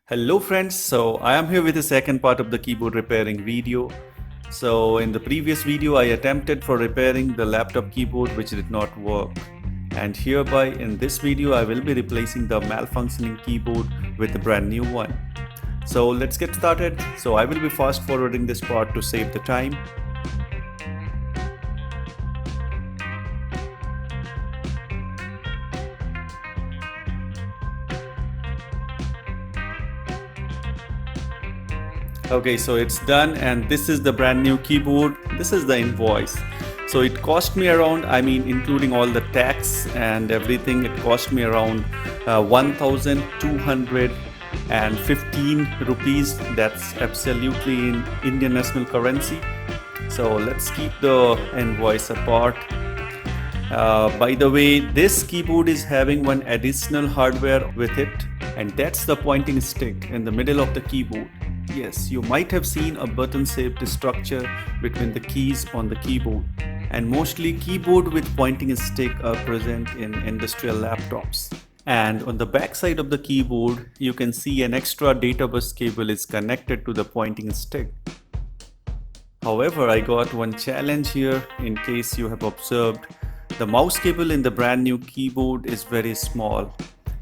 Hello friends, so I am here with the second part of the keyboard repairing video. So in the previous video I attempted for repairing the laptop keyboard which did not work. And hereby in this video I will be replacing the malfunctioning keyboard with a brand new one. So let's get started. So I will be fast forwarding this part to save the time. Okay, so it's done and this is the brand new keyboard. This is the invoice. So it cost me around, including all the tax and everything, it cost me around 1215 rupees. That's absolutely in Indian national currency. So let's keep the invoice apart. By the way, this keyboard is having one additional hardware with it, and that's the pointing stick in the middle of the keyboard. Yes, you might have seen a button-shaped structure between the keys on the keyboard, and mostly keyboard with pointing stick are present in industrial laptops. And on the back side of the keyboard, you can see an extra data bus cable is connected to the pointing stick. However, I got one challenge here. In case you have observed, the mouse cable in the brand new keyboard is very small,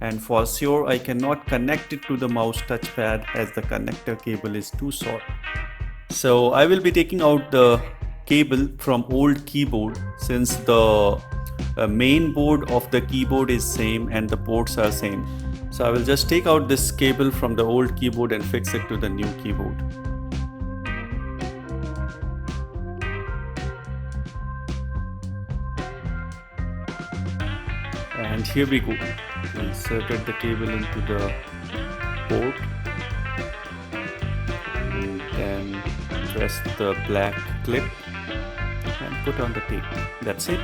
and for sure I cannot connect it to the mouse touchpad as the connector cable is too short. So I will be taking out the cable from old keyboard, since the main board of the keyboard is same and the ports are same. So I will just take out this cable from the old keyboard and fix it to the new keyboard. And here we go. Inserted the cable into the port and then press the black clip and put on the tape. That's it.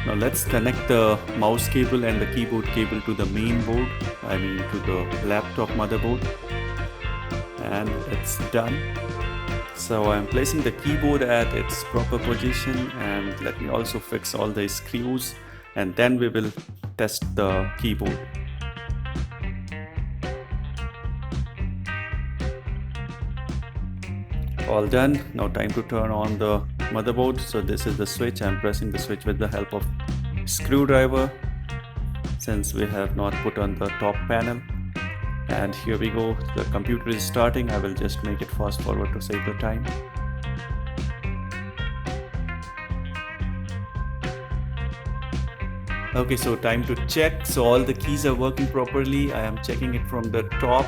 Now let's connect the mouse cable and the keyboard cable to the main board, to the laptop motherboard. And it's done. So I'm placing the keyboard at its proper position, and let me also fix all the screws, and then we will test the keyboard. All done. Now time to turn on the motherboard. So this is the switch. I'm pressing the switch with the help of screwdriver, since we have not put on the top panel. And here we go, the computer is starting. I will just make it fast forward to save the time. Okay, so time to check. So all the keys are working properly. I am checking it from the top.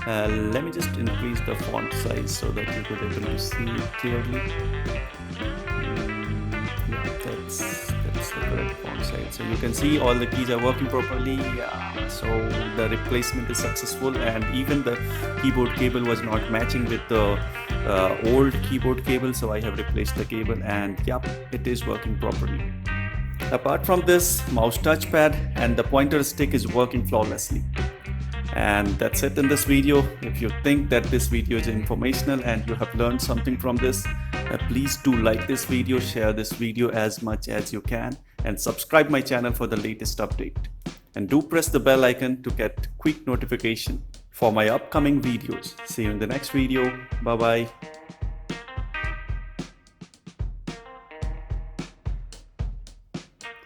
Let me just increase the font size so that you could able to see it clearly. Yeah, that's the correct font size. So you can see all the keys are working properly. Yeah, so the replacement is successful, and even the keyboard cable was not matching with the old keyboard cable, so I have replaced the cable, and yep, it is working properly. Apart from this, mouse touchpad and the pointer stick is working flawlessly. And that's it in this video. If you think that this video is informational and you have learned something from this, please do like this video, share this video as much as you can, and subscribe my channel for the latest update. And do press the bell icon to get quick notification for my upcoming videos. See you in the next video. Bye bye.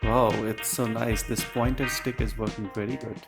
Wow, it's so nice. This pointer stick is working very good.